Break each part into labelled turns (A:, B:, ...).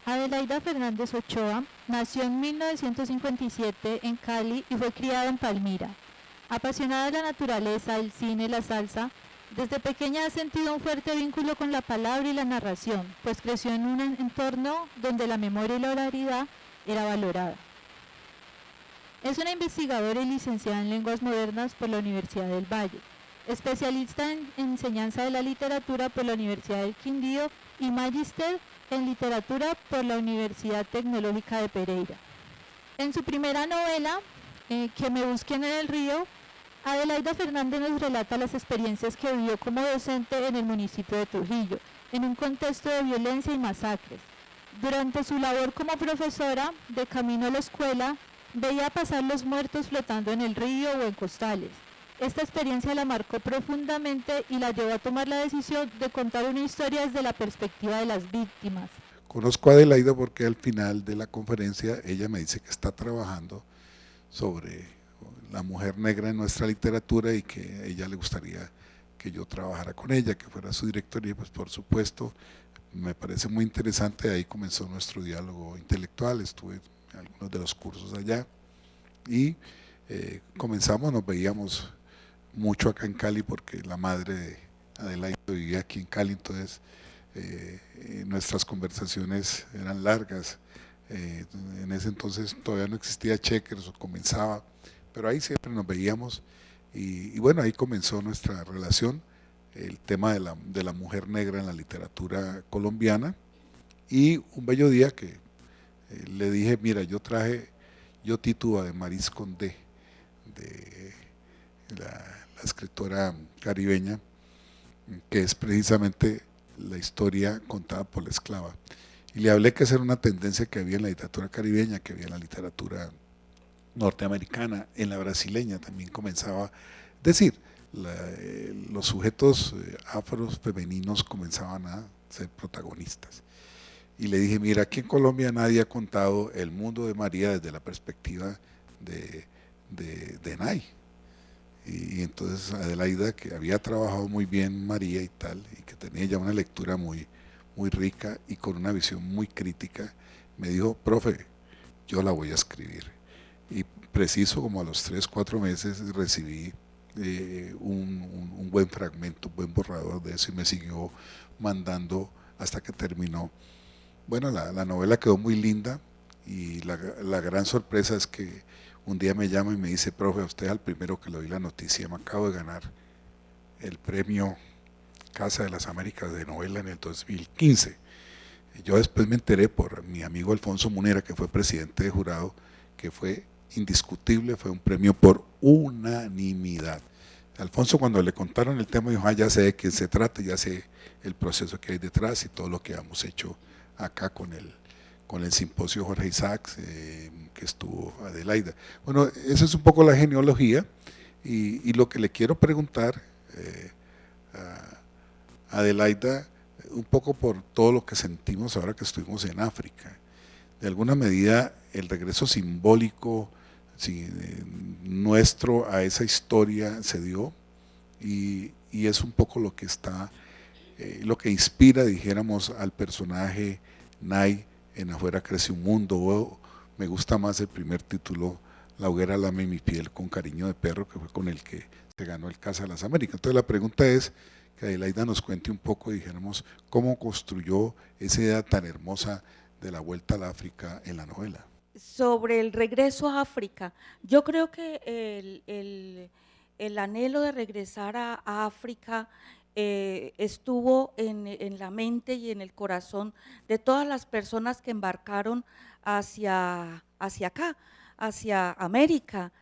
A: Adelaida Fernández Ochoa nació en 1957 en Cali y fue criada en Palmira. Apasionada de la naturaleza, el cine y la salsa, desde pequeña ha sentido un fuerte vínculo con la palabra y la narración, pues creció en un entorno donde la memoria y la oralidad era valorada. Es una investigadora y licenciada en lenguas modernas por la Universidad del Valle, especialista en enseñanza de la literatura por la Universidad del Quindío y magíster en literatura por la Universidad Tecnológica de Pereira. En su primera novela, Que me busquen en el río, Adelaida Fernández nos relata las experiencias que vivió como docente en el municipio de Trujillo, en un contexto de violencia y masacres. Durante su labor como profesora, de camino a la escuela, veía pasar los muertos flotando en el río o en costales. Esta experiencia la marcó profundamente y la llevó a tomar la decisión de contar una historia desde la perspectiva de las víctimas.
B: Conozco a Adelaida porque al final de la conferencia ella me dice que está trabajando sobre la mujer negra en nuestra literatura y que a ella le gustaría que yo trabajara con ella, que fuera su directora, y pues por supuesto me parece muy interesante. Ahí comenzó nuestro diálogo intelectual, estuve en algunos de los cursos allá y comenzamos, nos veíamos mucho acá en Cali porque la madre de Adelaida vivía aquí en Cali, entonces nuestras conversaciones eran largas. En ese entonces todavía no existía Checkers o comenzaba, pero ahí siempre nos veíamos y bueno, ahí comenzó nuestra relación, el tema de la mujer negra en la literatura colombiana. Y un bello día que le dije, mira, yo Tituba de Maris Condé, de la escritora caribeña, que es precisamente la historia contada por la esclava. Y le hablé que esa era una tendencia que había en la literatura caribeña, que había en la literatura norteamericana, en la brasileña también comenzaba, es decir, los sujetos afros femeninos comenzaban a ser protagonistas. Y le dije, mira, aquí en Colombia nadie ha contado el mundo de María desde la perspectiva de Nay. Y entonces Adelaida, que había trabajado muy bien María y tal, y que tenía ya una lectura muy rica y con una visión muy crítica, me dijo, profe, yo la voy a escribir. Y preciso como a los 3, 4 meses recibí un buen fragmento, un buen borrador de eso y me siguió mandando hasta que terminó. Bueno, la novela quedó muy linda y la gran sorpresa es que un día me llama y me dice, profe, a usted al primero que le doy la noticia, me acabo de ganar el premio Casa de las Américas de novela en el 2015. Yo después me enteré por mi amigo Alfonso Munera, que fue presidente de jurado, que fue indiscutible, fue un premio por unanimidad. Alfonso, cuando le contaron el tema, dijo, ya sé de quién se trata, ya sé el proceso que hay detrás y todo lo que hemos hecho acá con el simposio Jorge Isaacs, que estuvo Adelaida. Bueno, esa es un poco la genealogía y lo que le quiero preguntar a Adelaida, un poco por todo lo que sentimos ahora que estuvimos en África. De alguna medida, el regreso simbólico nuestro a esa historia se dio y es un poco lo que está, lo que inspira, dijéramos, al personaje Nay en Afuera crece un mundo, o me gusta más el primer título, La hoguera lame mi piel con cariño de perro, que fue con el que se ganó el Casa de las Américas. Entonces la pregunta es que Adelaida nos cuente un poco, dijéramos, cómo construyó esa idea tan hermosa de la vuelta al África en la novela.
C: Sobre el regreso a África, yo creo que el anhelo de regresar a África estuvo en la mente y en el corazón de todas las personas que embarcaron hacia acá, hacia América.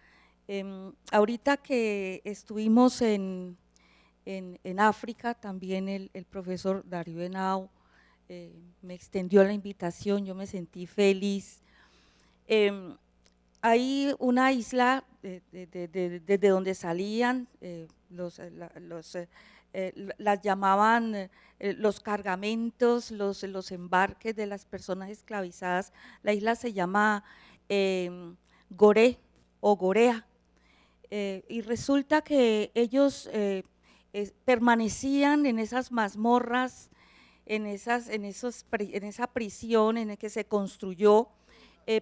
C: Ahorita que estuvimos en África, también el profesor Darío Henao me extendió la invitación, yo me sentí feliz. Hay una isla desde donde salían, las llamaban los cargamentos, los embarques de las personas esclavizadas. La isla se llama Goré o Gorea, y resulta que ellos permanecían en esas mazmorras en esa prisión en la que se construyó,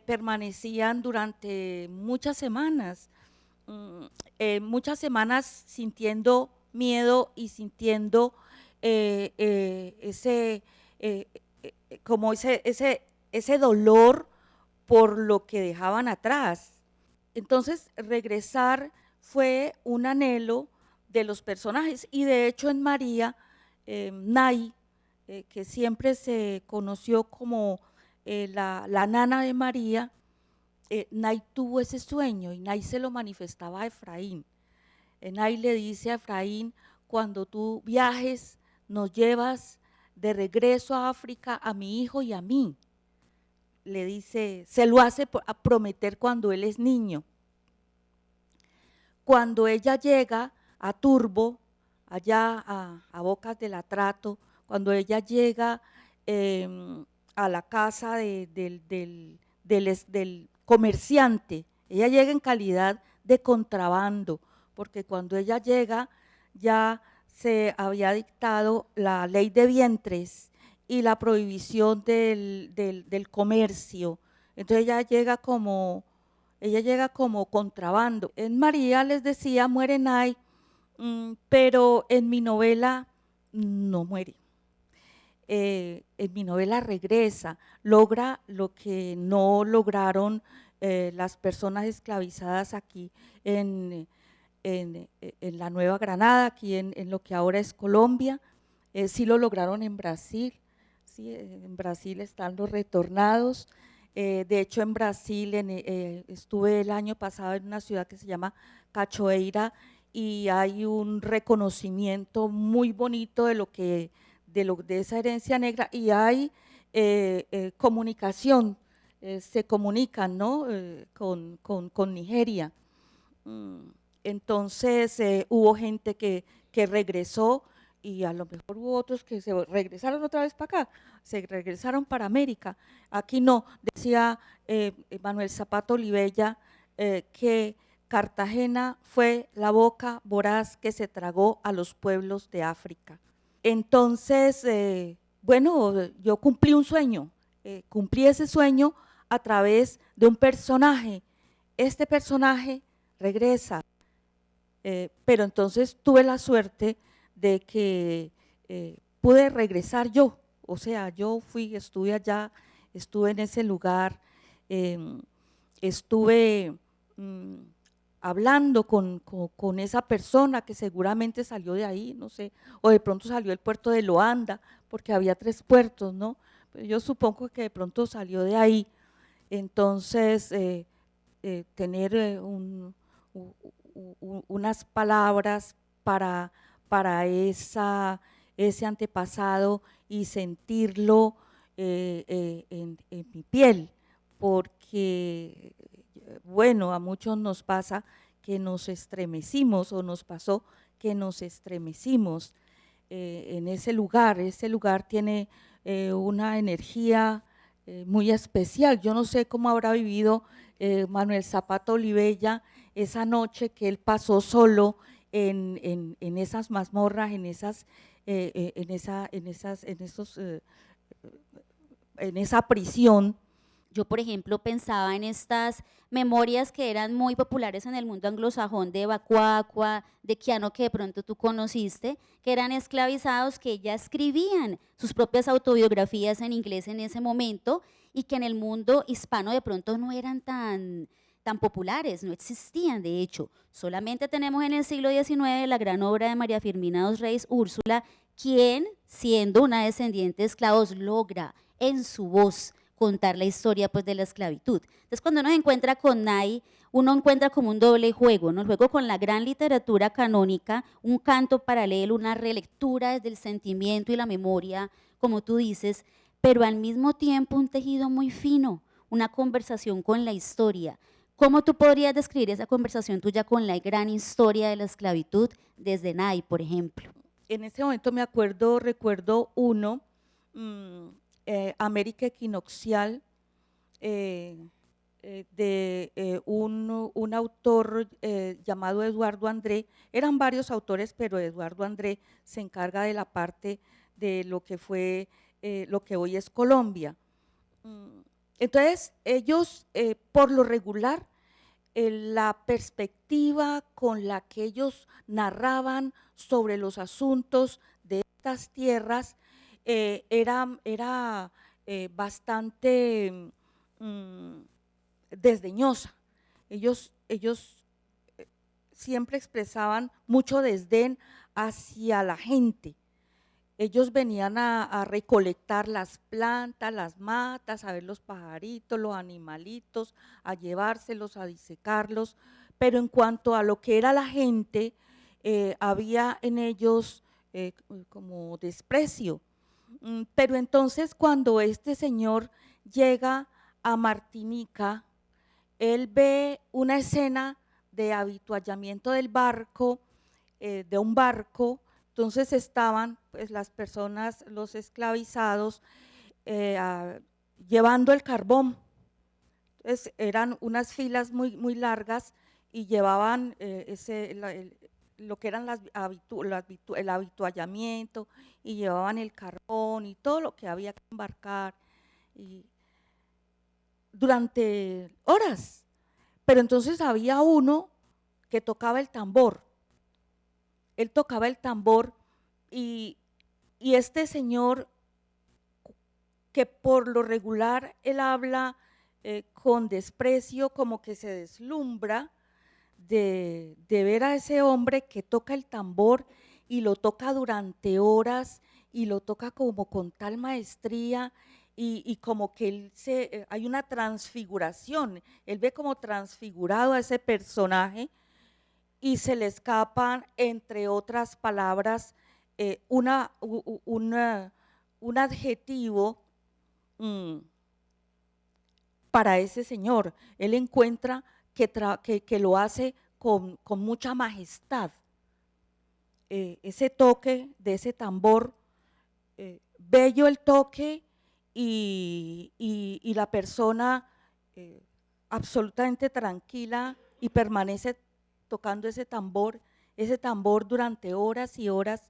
C: permanecían durante muchas semanas sintiendo miedo y sintiendo como ese dolor por lo que dejaban atrás. Entonces, regresar fue un anhelo de los personajes y de hecho en María, Nay, que siempre se conoció como la nana de María, Nay tuvo ese sueño y Nay se lo manifestaba a Efraín. Nay le dice a Efraín: cuando tú viajes, nos llevas de regreso a África a mi hijo y a mí. Le dice, se lo hace a prometer cuando él es niño. Cuando ella llega a Turbo, allá a Bocas del Atrato, cuando ella llega a la casa del comerciante, ella llega en calidad de contrabando, porque cuando ella llega ya se había dictado la ley de vientres y la prohibición del comercio. Entonces ella llega como contrabando. En María les decía, muere Nay, pero en mi novela no muere. En mi novela regresa, logra lo que no lograron las personas esclavizadas aquí en la Nueva Granada, aquí en lo que ahora es Colombia. Sí lo lograron en Brasil, sí, en Brasil están los retornados. De hecho, en Brasil estuve el año pasado en una ciudad que se llama Cachoeira y hay un reconocimiento muy bonito de esa herencia negra y hay comunicación, se comunican, ¿no? con Nigeria. Entonces hubo gente que regresó y a lo mejor hubo otros que se regresaron otra vez para acá, se regresaron para América. Aquí no, decía Manuel Zapato Olivella que Cartagena fue la boca voraz que se tragó a los pueblos de África. Entonces, bueno, yo cumplí un sueño, cumplí ese sueño a través de un personaje. Este personaje regresa, pero entonces tuve la suerte de que pude regresar yo, o sea, yo estuve allá, estuve en ese lugar, estuve hablando con esa persona que seguramente salió de ahí, no sé, o de pronto salió del puerto de Loanda, porque había 3 puertos, ¿no? Pero yo supongo que de pronto salió de ahí. Entonces, tener unas palabras para ese antepasado y sentirlo en mi piel, porque, bueno, a muchos nos pasa que nos estremecimos o nos pasó que nos estremecimos en ese lugar. Ese lugar tiene una energía muy especial. Yo no sé cómo habrá vivido Manuel Zapato Olivella esa noche que él pasó solo en esas mazmorras, en esa prisión.
D: Yo, por ejemplo, pensaba en estas memorias que eran muy populares en el mundo anglosajón de Bacuacua, de Quiano, que de pronto tú conociste, que eran esclavizados que ya escribían sus propias autobiografías en inglés en ese momento y que en el mundo hispano de pronto no eran tan populares, no existían de hecho. Solamente tenemos en el siglo XIX la gran obra de María Firmina dos Reis, Úrsula, quien, siendo una descendiente de esclavos, logra en su voz contar la historia pues de la esclavitud. Entonces cuando uno se encuentra con Nay, uno encuentra como un doble juego, ¿no? El juego con la gran literatura canónica, un canto paralelo, una relectura desde el sentimiento y la memoria, como tú dices, pero al mismo tiempo un tejido muy fino, una conversación con la historia. ¿Cómo tú podrías describir esa conversación tuya con la gran historia de la esclavitud desde Nay, por ejemplo?
C: En ese momento recuerdo uno, América Equinoccial, de un autor llamado Eduardo André. Eran varios autores, pero Eduardo André se encarga de la parte de lo que fue, lo que hoy es Colombia. Entonces, ellos, por lo regular, la perspectiva con la que ellos narraban sobre los asuntos de estas tierras era bastante desdeñosa. Ellos siempre expresaban mucho desdén hacia la gente. Ellos venían a recolectar las plantas, las matas, a ver los pajaritos, los animalitos, a llevárselos, a disecarlos, pero en cuanto a lo que era la gente, había en ellos como desprecio. Pero entonces cuando este señor llega a Martinica, él ve una escena de avituallamiento del barco, de un barco. Entonces estaban pues las personas, los esclavizados, llevando el carbón. Entonces eran unas filas muy largas y llevaban lo que eran el avituallamiento, y llevaban el carbón y todo lo que había que embarcar y durante horas. Pero entonces había uno que tocaba el tambor. Él tocaba el tambor y este señor, que por lo regular él habla con desprecio, como que se deslumbra de ver a ese hombre que toca el tambor y lo toca durante horas y lo toca como con tal maestría y como que hay una transfiguración, él ve como transfigurado a ese personaje y se le escapan, entre otras palabras, un adjetivo para ese señor. Él encuentra que lo hace con mucha majestad. Ese toque de ese tambor, bello el toque y la persona absolutamente tranquila y permanece tocando ese tambor durante horas y horas.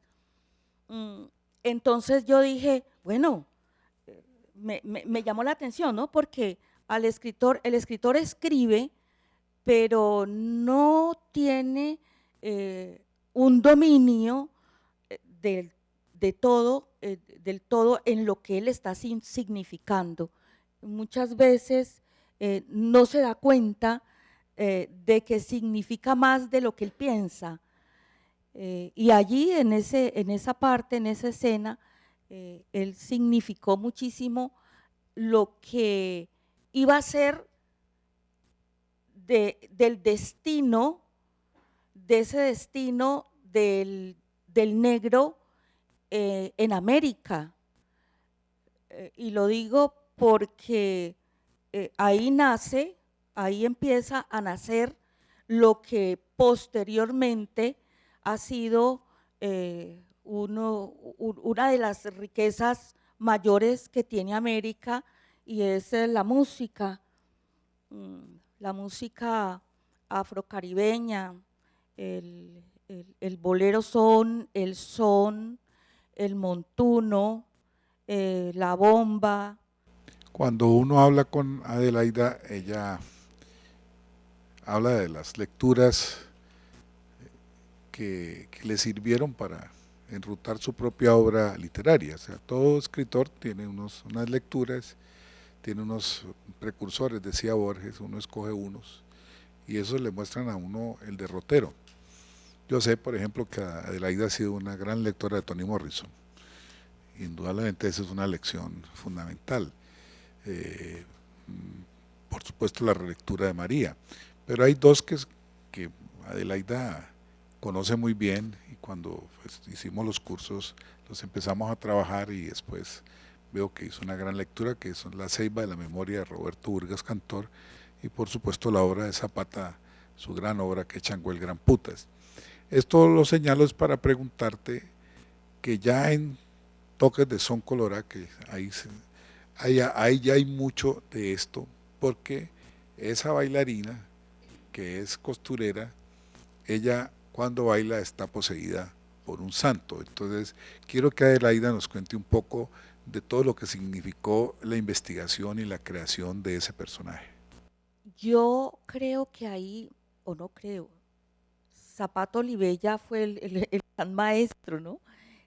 C: Entonces yo dije, bueno, me llamó la atención, ¿no? Porque el escritor escribe, pero no tiene un dominio del todo en lo que él está significando. Muchas veces no se da cuenta de que significa más de lo que él piensa. Y allí en esa parte, en esa escena, él significó muchísimo lo que iba a ser del destino, de ese destino del negro en América. Y lo digo porque ahí empieza a nacer lo que posteriormente ha sido una de las riquezas mayores que tiene América, y es la música afrocaribeña, el bolero son, el son, el montuno, la bomba.
B: Cuando uno habla con Adelaida, ella habla de las lecturas que le sirvieron para enrutar su propia obra literaria. O sea, todo escritor tiene unas lecturas, tiene unos precursores, decía Borges, uno escoge unos, y esos le muestran a uno el derrotero. Yo sé, por ejemplo, que Adelaida ha sido una gran lectora de Toni Morrison. Indudablemente esa es una lección fundamental. Por supuesto la relectura de María, pero hay dos que Adelaida conoce muy bien, y cuando pues, hicimos los cursos los empezamos a trabajar, y después veo que hizo una gran lectura, que son La Ceiba de la memoria de Roberto Burgas Cantor, y por supuesto la obra de Zapata, su gran obra, que Chango el Gran Putas. Esto lo señalo es para preguntarte que ya en Toques de Son Colorá, que ahí ya hay mucho de esto, porque esa bailarina, que es costurera, ella cuando baila está poseída por un santo. Entonces, quiero que Adelaida nos cuente un poco de todo lo que significó la investigación y la creación de ese personaje.
C: Yo creo que ahí, o no creo, Zapato Olivella fue el gran maestro, ¿no?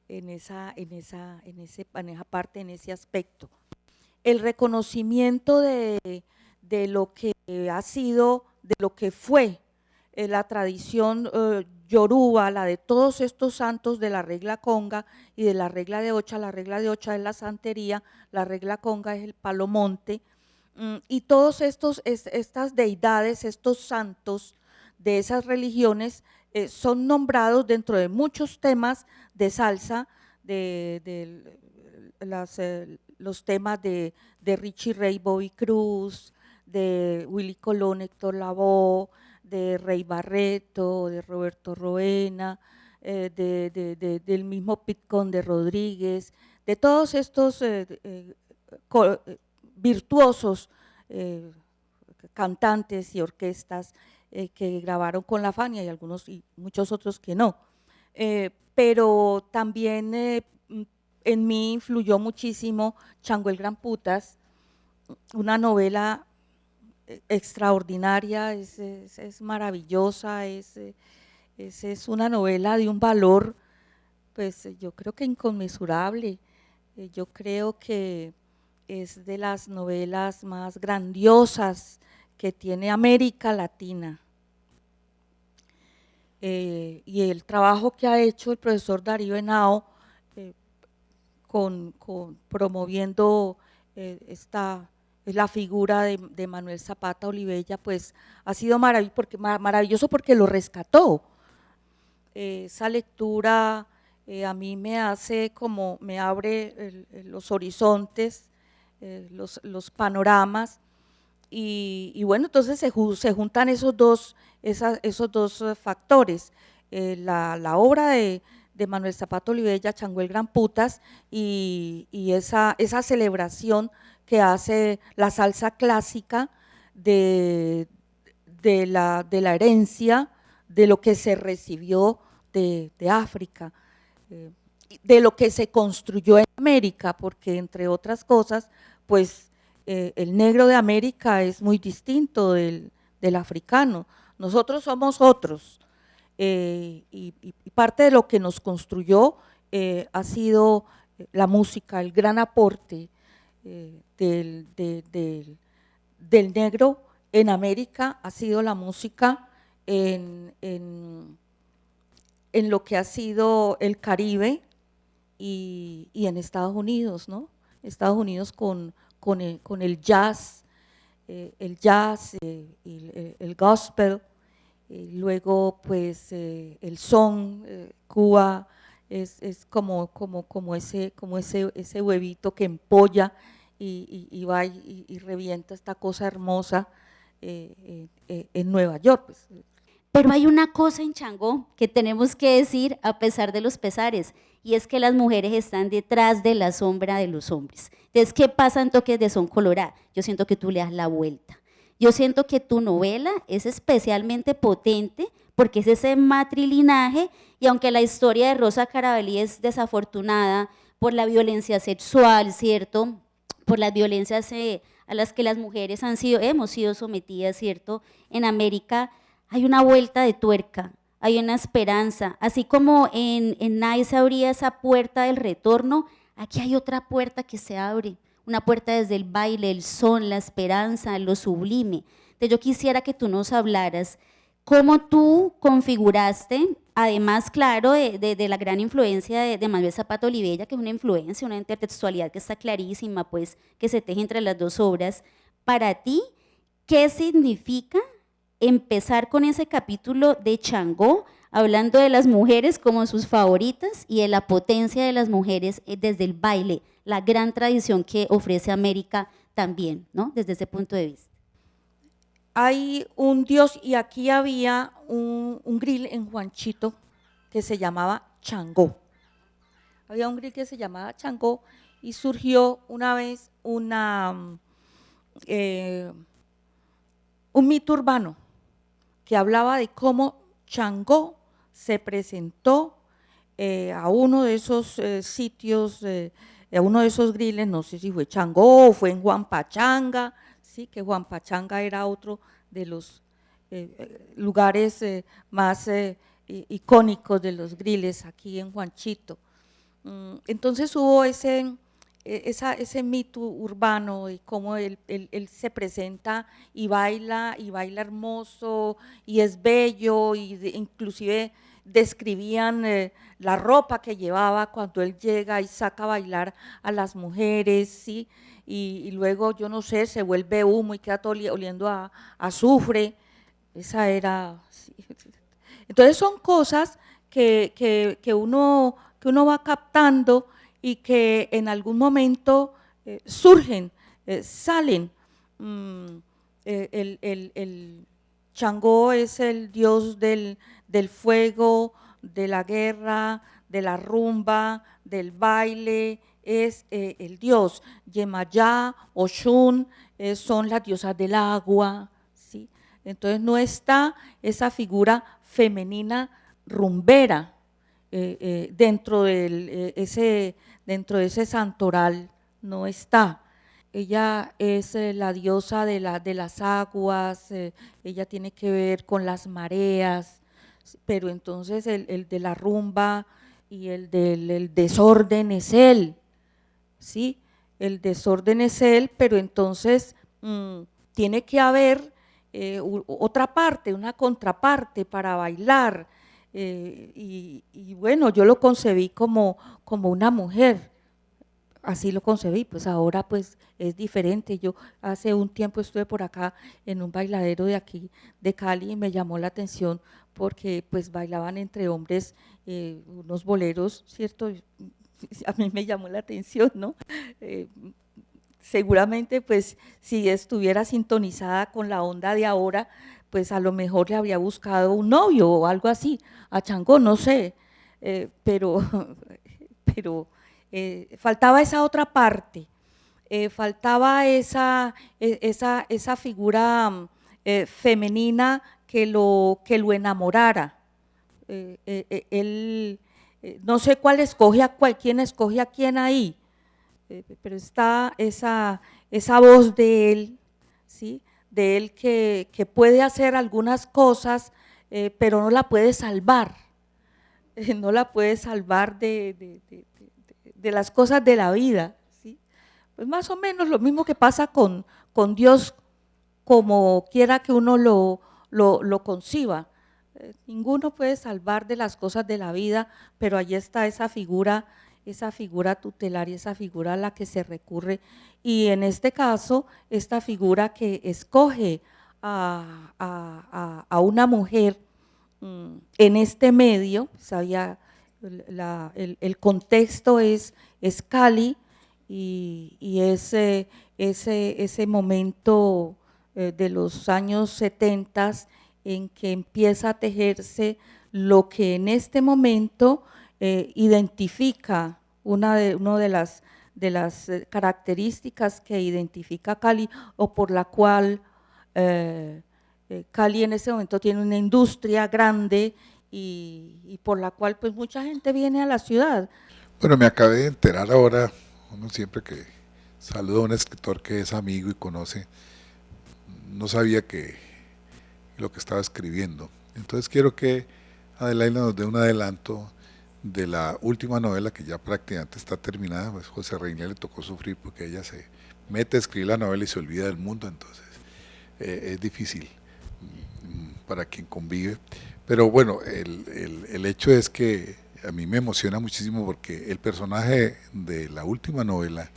C: En esa parte, en ese aspecto. El reconocimiento de lo que ha sido, de lo que fue la tradición yoruba, la de todos estos santos de la regla conga y de la regla de Ocha. La regla de Ocha es la santería, la regla conga es el palomonte, y todos estas deidades, estos santos de esas religiones son nombrados dentro de muchos temas de salsa, de los temas de Richie Ray, Bobby Cruz, de Willy Colón, Héctor Lavoe, de Rey Barreto, de Roberto Roena, del mismo Pitcon de Rodríguez, de todos estos virtuosos cantantes y orquestas que grabaron con la Fania y algunos y muchos otros que no. Pero también en mí influyó muchísimo Chango el Gran Putas, una novela extraordinaria, es maravillosa, es una novela de un valor, pues yo creo que inconmensurable. Yo creo que es de las novelas más grandiosas que tiene América Latina. Y el trabajo que ha hecho el profesor Darío Henao promoviendo la figura de Manuel Zapata Olivella, pues ha sido maravilloso porque lo rescató. Esa lectura a mí me abre los horizontes, los panoramas, y bueno, entonces se juntan esos dos factores, la obra de Manuel Zapata Olivella, Chango el Gran Putas, y esa celebración que hace la salsa clásica de la herencia, de lo que se recibió de África, de lo que se construyó en América, porque entre otras cosas, pues el negro de América es muy distinto del africano. Nosotros somos otros, y parte de lo que nos construyó ha sido la música, el gran aporte del negro en América ha sido la música en lo que ha sido el Caribe y en Estados Unidos, ¿no? Estados Unidos con el jazz, el gospel, luego pues el son, Cuba es como ese huevito que empolla y va y revienta esta cosa hermosa en Nueva York, pues.
D: Pero hay una cosa en Changó que tenemos que decir a pesar de los pesares, y es que las mujeres están detrás de la sombra de los hombres. Entonces, ¿qué pasa en Toques de Son Colorada? Yo siento que tú le das la vuelta. Yo siento que tu novela es especialmente potente porque es ese matrilinaje, y aunque la historia de Rosa Carabalí es desafortunada por la violencia sexual, ¿cierto?, por las violencias a las que las mujeres hemos sido sometidas, ¿cierto?, en América, hay una vuelta de tuerca, hay una esperanza. Así como en Nice se abría esa puerta del retorno, aquí hay otra puerta que se abre, una puerta desde el baile, el son, la esperanza, lo sublime. Entonces yo quisiera que tú nos hablaras cómo tú configuraste, además, claro, de la gran influencia de Manuel Zapata Olivella, que es una influencia, una intertextualidad que está clarísima, pues, que se teje entre las dos obras. Para ti, ¿qué significa empezar con ese capítulo de Changó, hablando de las mujeres como sus favoritas y de la potencia de las mujeres desde el baile, la gran tradición que ofrece América también, ¿no?, desde ese punto de vista?
C: Hay un dios, y aquí había un grill en Juanchito que se llamaba Changó. Había un grill que se llamaba Changó y surgió una vez un mito urbano que hablaba de cómo Changó se presentó a uno de esos sitios, a uno de esos griles, no sé si fue Changó o fue en Huampachanga, sí, que Huampachanga era otro de los lugares más icónicos de los griles aquí en Juanchito. Entonces hubo ese mito urbano y cómo él se presenta y baila hermoso y es bello y inclusive describían la ropa que llevaba cuando él llega y saca a bailar a las mujeres, ¿sí? Y luego, yo no sé, se vuelve humo y queda todo oliendo a azufre. Esa era… sí. Entonces son cosas que uno va captando y que en algún momento surgen, salen. El Changó es el dios del fuego, de la guerra, de la rumba, del baile, es el dios. Yemayá, Oshun, son las diosas del agua, ¿sí? Entonces no está esa figura femenina rumbera dentro de ese santoral, no está. Ella es la diosa de las aguas, ella tiene que ver con las mareas, pero entonces el de la rumba y el desorden es él, ¿sí? El desorden es él, pero entonces tiene que haber otra parte, una contraparte para bailar. Y bueno, yo lo concebí como una mujer, así lo concebí, pues ahora pues es diferente. Yo hace un tiempo estuve por acá en un bailadero de aquí, de Cali, y me llamó la atención porque pues bailaban entre hombres unos boleros, ¿cierto? A mí me llamó la atención, ¿no? Eh, Seguramente pues si estuviera sintonizada con la onda de ahora, pues a lo mejor le habría buscado un novio o algo así, a Changó, no sé, pero, pero faltaba esa otra parte, faltaba esa figura femenina que lo enamorara. Él, no sé quién escoge a quién ahí, pero está esa voz de él, ¿sí? De él que puede hacer algunas cosas, pero no la puede salvar, no la puede salvar de las cosas de la vida, ¿sí? Pues más o menos lo mismo que pasa con Dios, como quiera que uno lo conciba. Ninguno puede salvar de las cosas de la vida, pero allí está esa figura tutelar y esa figura a la que se recurre. Y en este caso, esta figura que escoge a una mujer en este medio, sabía, el contexto es Cali y ese momento de los años 70 en que empieza a tejerse lo que en este momento identifica una de las características que identifica Cali o por la cual Cali en ese momento tiene una industria grande y por la cual pues mucha gente viene a la ciudad.
B: Bueno, me acabé de enterar ahora, uno siempre que saluda a un escritor que es amigo y conoce, no sabía que lo que estaba escribiendo. Entonces quiero que Adelaida nos dé un adelanto de la última novela que ya prácticamente está terminada. Pues José Reina le tocó sufrir porque ella se mete a escribir la novela y se olvida del mundo, entonces es difícil para quien convive. Pero bueno, el hecho es que a mí me emociona muchísimo porque el personaje de la última novela,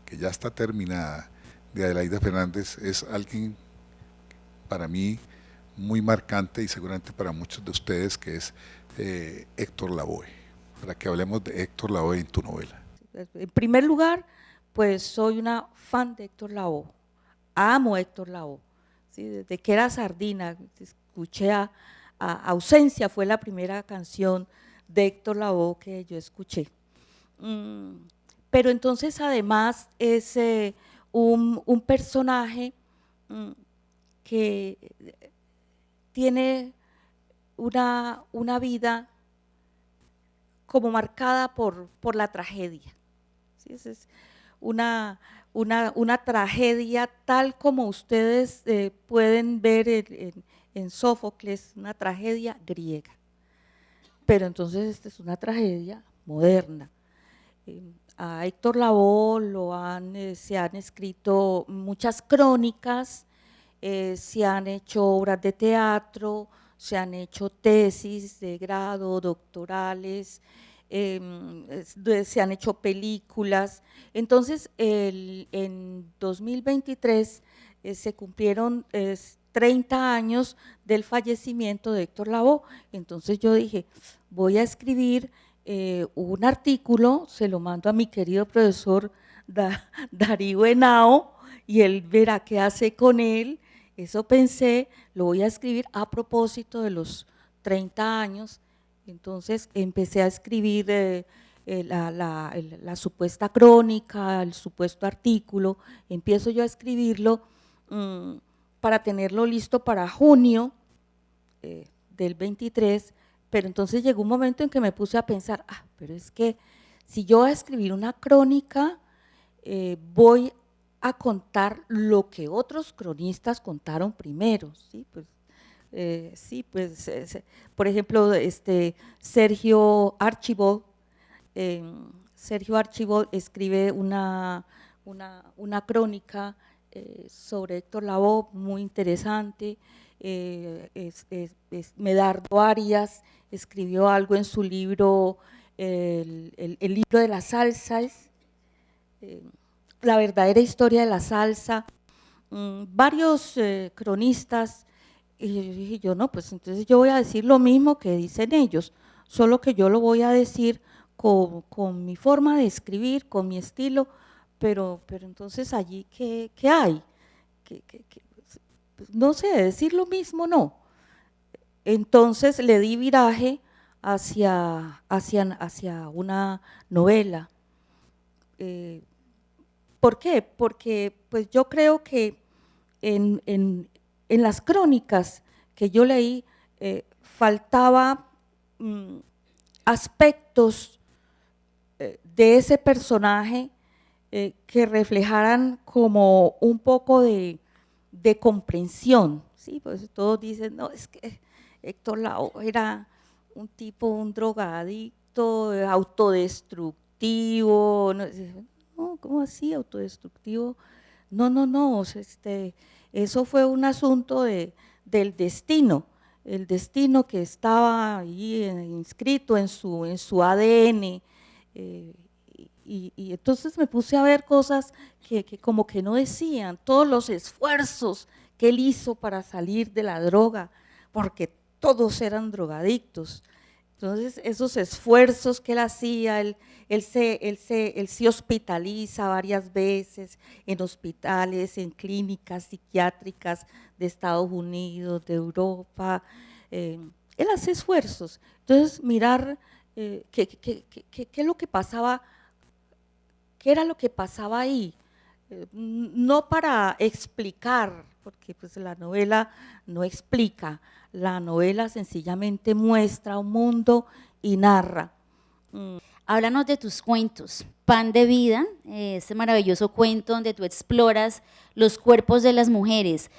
B: que ya está terminada, de Adelaida Fernández, es alguien para mí muy marcante y seguramente para muchos de ustedes, que es Héctor Lavoe, para que hablemos de Héctor Lavoe en tu novela.
C: En primer lugar, pues soy una fan de Héctor Lavoe, amo a Héctor Lavoe, ¿sí? Desde que era sardina, escuché a Ausencia, fue la primera canción de Héctor Lavoe que yo escuché. Pero entonces además es un personaje que tiene una vida como marcada por la tragedia. ¿Sí? Es una tragedia tal como ustedes pueden ver en Sófocles, una tragedia griega. Pero entonces esta es una tragedia moderna. A Héctor Lavoe se han escrito muchas crónicas, se han hecho obras de teatro, se han hecho tesis de grado, doctorales, se han hecho películas. Entonces, en 2023 se cumplieron 30 años del fallecimiento de Héctor Lavoe. Entonces yo dije, voy a escribir un artículo, se lo mando a mi querido profesor Darío Henao y él verá qué hace con él. Eso pensé, lo voy a escribir a propósito de los 30 años. Entonces empecé a escribir la supuesta crónica, el supuesto artículo, empiezo yo a escribirlo para tenerlo listo para junio del 23, pero entonces llegó un momento en que me puse a pensar, pero es que si yo voy a escribir una crónica, voy a contar lo que otros cronistas contaron primero, ¿sí? Por ejemplo, Sergio Archibald escribe una crónica sobre Héctor Lavoe muy interesante. Medardo Arias escribió algo en su libro, el libro de la salsa, la verdadera historia de la salsa. Varios cronistas, y dije yo, no, pues entonces yo voy a decir lo mismo que dicen ellos, solo que yo lo voy a decir con mi forma de escribir, con mi estilo, pero entonces allí, ¿qué hay? Pues, no sé, decir lo mismo no. Entonces le di viraje hacia una novela. ¿Por qué? Porque pues yo creo que en las crónicas que yo leí faltaba aspectos de ese personaje que reflejaran como un poco de comprensión, ¿sí? Pues todos dicen, no, es que Héctor Lavoe era un tipo, un drogadicto, autodestructivo, no, ¿cómo así autodestructivo? No, eso fue un asunto del destino, el destino que estaba ahí inscrito en su ADN, y entonces me puse a ver cosas que como que no decían, todos los esfuerzos que él hizo para salir de la droga, porque todos eran drogadictos. Entonces esos esfuerzos que él hacía, él se hospitaliza varias veces en hospitales, en clínicas psiquiátricas de Estados Unidos, de Europa, él hace esfuerzos. Entonces mirar qué es lo que pasaba, qué era lo que pasaba ahí, no para explicar, porque pues la novela no explica, la novela sencillamente muestra un mundo y narra.
D: Háblanos de tus cuentos, Pan de Vida, este maravilloso cuento donde tú exploras los cuerpos de las mujeres.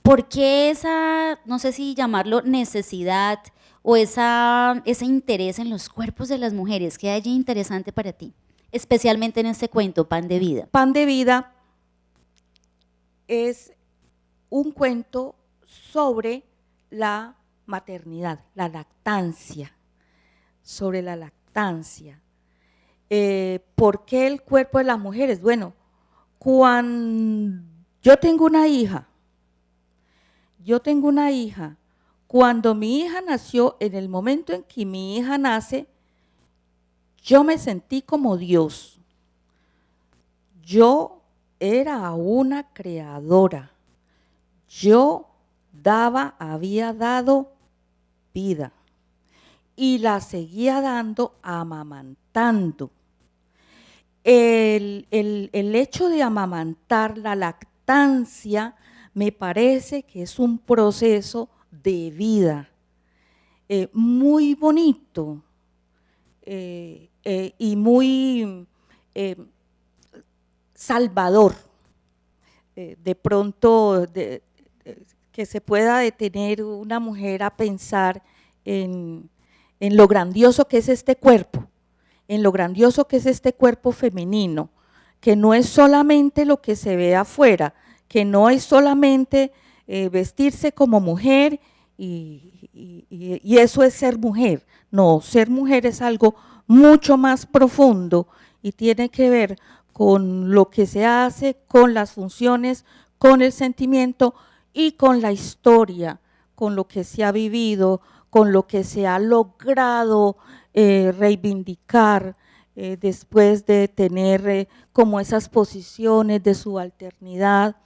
D: ¿Por qué esa, no sé si llamarlo necesidad o ese interés en los cuerpos de las mujeres? ¿Qué hay allí interesante para ti? Especialmente en este cuento, Pan de Vida.
C: Pan de Vida es un cuento sobre la maternidad, la lactancia, sobre la lactancia. ¿Por qué el cuerpo de las mujeres? Bueno, cuando yo tengo una hija, cuando mi hija nació, en el momento en que mi hija nace, yo me sentí como Dios. Yo era una creadora. Yo había dado vida y la seguía dando amamantando. El hecho de amamantar, la lactancia, me parece que es un proceso de vida muy bonito. y muy salvador. De pronto que se pueda detener una mujer a pensar en lo grandioso que es este cuerpo, en lo grandioso que es este cuerpo femenino, que no es solamente lo que se ve afuera, que no es solamente vestirse como mujer y eso es ser mujer. No, ser mujer es algo mucho más profundo y tiene que ver con lo que se hace, con las funciones, con el sentimiento y con la historia, con lo que se ha vivido, con lo que se ha logrado reivindicar después de tener como esas posiciones de subalternidad.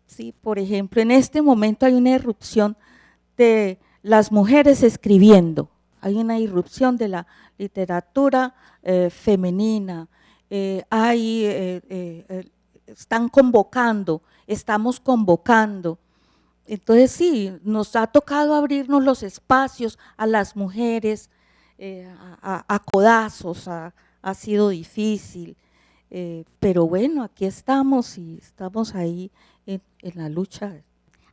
C: ¿Sí? Por ejemplo, en este momento hay una irrupción de las mujeres escribiendo, hay una irrupción de la literatura femenina, están convocando, estamos convocando. Entonces sí, nos ha tocado abrirnos los espacios a las mujeres a codazos, ha sido difícil, pero bueno, aquí estamos y estamos ahí en la lucha.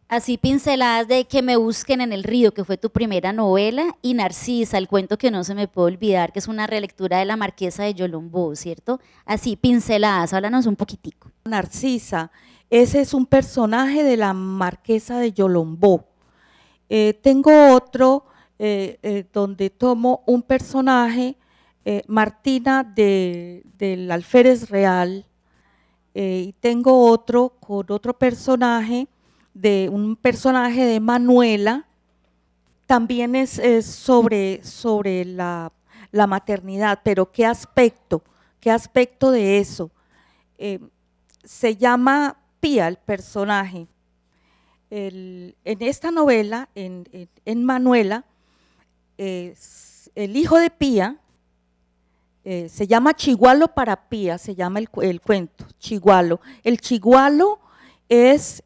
D: Así pinceladas de Que me busquen en el río, que fue tu primera novela, y Narcisa, el cuento que no se me puede olvidar, que es una relectura de La Marquesa de Yolombó, ¿cierto? Así pinceladas, háblanos un poquitico.
C: Narcisa, ese es un personaje de La Marquesa de Yolombó. Tengo otro donde tomo un personaje, Martina del Alférez Real, y tengo otro con otro personaje, un personaje de Manuela, también es sobre la maternidad, pero ¿qué aspecto de eso? Se llama Pía el personaje. En esta novela, en Manuela, el hijo de Pía se llama Chigualo para Pía, se llama el cuento, Chigualo. El Chigualo es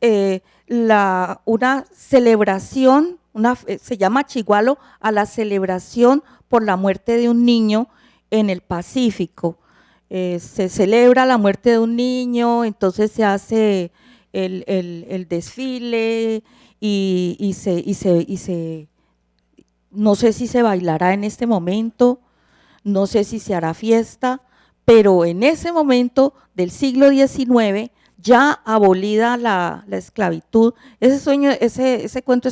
C: una celebración, se llama Chigualo a la celebración por la muerte de un niño en el Pacífico. Se celebra la muerte de un niño, entonces se hace el desfile y no sé si se bailará en este momento, no sé si se hará fiesta, pero en ese momento del siglo XIX, ya abolida la esclavitud, ese cuento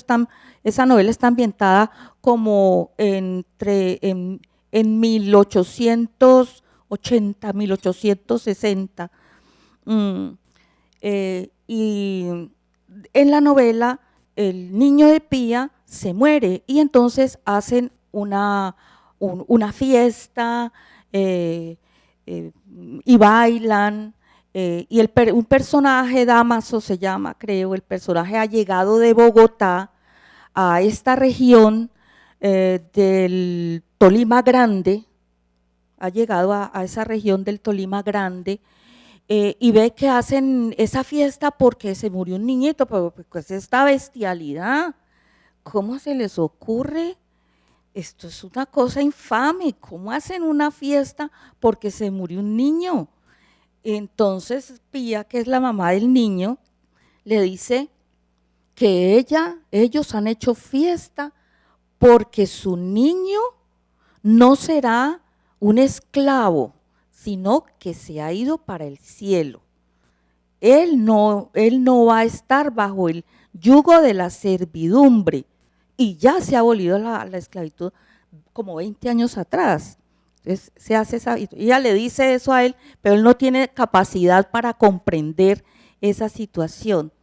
C: esa novela está ambientada como en 1880, 1860. Y en la novela el niño de Pía se muere y entonces hacen una fiesta y bailan. Y un personaje, Damaso se llama, creo, el personaje ha llegado de Bogotá a esta región del Tolima Grande, ha llegado a esa región del Tolima Grande y ve que hacen esa fiesta porque se murió un niñito, pero pues esta bestialidad, ¿cómo se les ocurre? Esto es una cosa infame, ¿cómo hacen una fiesta porque se murió un niño? Entonces Pía, que es la mamá del niño, le dice que ellos han hecho fiesta porque su niño no será un esclavo, sino que se ha ido para el cielo. Él no va a estar bajo el yugo de la servidumbre y ya se ha abolido la esclavitud como 20 años atrás. Entonces, se hace ella le dice eso a él, pero él no tiene capacidad para comprender esa situación.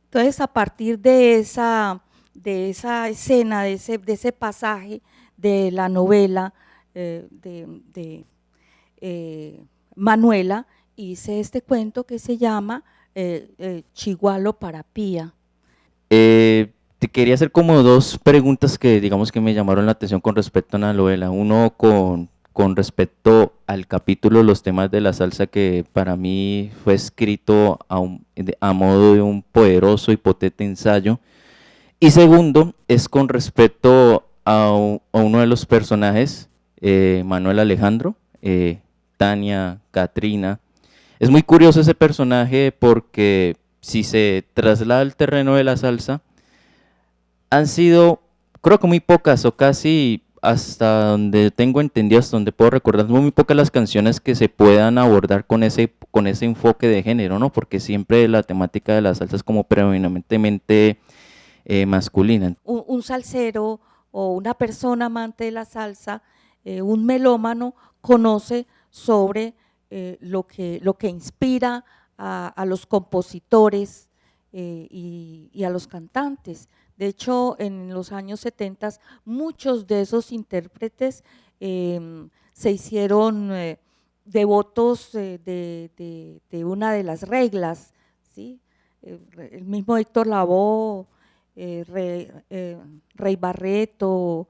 C: Entonces, a partir de esa escena, de ese pasaje de la novela de Manuela, hice este cuento que se llama Chigualo para Pía.
E: Te quería hacer como dos preguntas que digamos que me llamaron la atención con respecto a la novela. Uno con respecto al capítulo Los temas de la salsa, que para mí fue escrito a modo de un poderoso y potente ensayo. Y segundo es con respecto a uno de los personajes, Manuel Alejandro, Tania, Katrina. Es muy curioso ese personaje porque si se traslada al terreno de la salsa, han sido, creo que muy pocas o casi hasta donde tengo entendido, hasta donde puedo recordar, muy pocas las canciones que se puedan abordar con ese enfoque de género, ¿no? Porque siempre la temática de la salsa es como predominantemente masculina.
C: Un salsero o una persona amante de la salsa, un melómano, conoce sobre lo que inspira a los compositores y a los cantantes. De hecho, en los años 70 muchos de esos intérpretes se hicieron devotos de una de las reglas, ¿sí? El mismo Héctor Lavoe, Rey Barreto,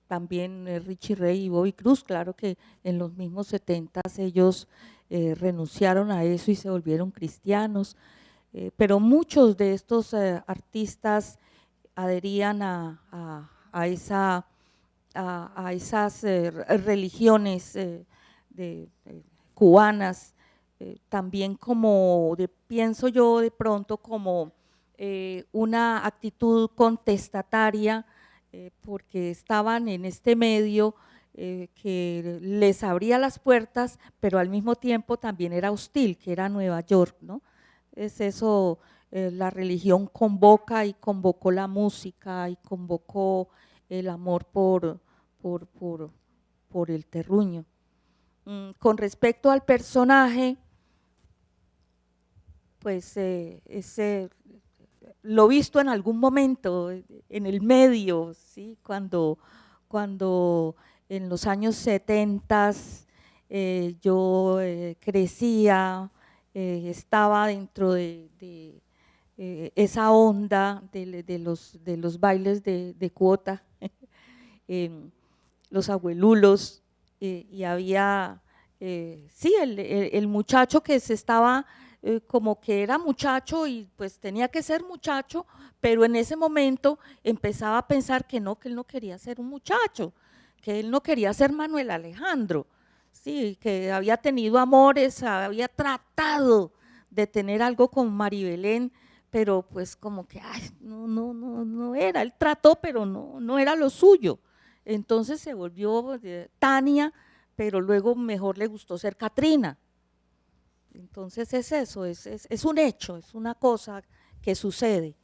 C: también Richie Ray y Bobby Cruz. Claro que en los mismos 70 ellos renunciaron a eso y se volvieron cristianos, pero muchos de estos artistas adherían a esas religiones cubanas, también como pienso yo de pronto como una actitud contestataria, porque estaban en este medio que les abría las puertas, pero al mismo tiempo también era hostil, que era Nueva York, ¿no? Es eso, la religión convoca y convocó la música y convocó el amor por el terruño. Con respecto al personaje, pues lo visto en algún momento en el medio, ¿sí? Cuando en los años 70 yo crecía, estaba dentro de esa onda de los bailes de cuota, los abuelulos, y había, sí, el muchacho que se estaba como que era muchacho y pues tenía que ser muchacho, pero en ese momento empezaba a pensar que él no quería ser un muchacho, que él no quería ser Manuel Alejandro, sí, que había tenido amores, había tratado de tener algo con Maribelén, pero pues como que ay, no era, él trató, pero no era lo suyo. Entonces se volvió Tania, pero luego mejor le gustó ser Katrina. Entonces es eso, es un hecho, es una cosa que sucede.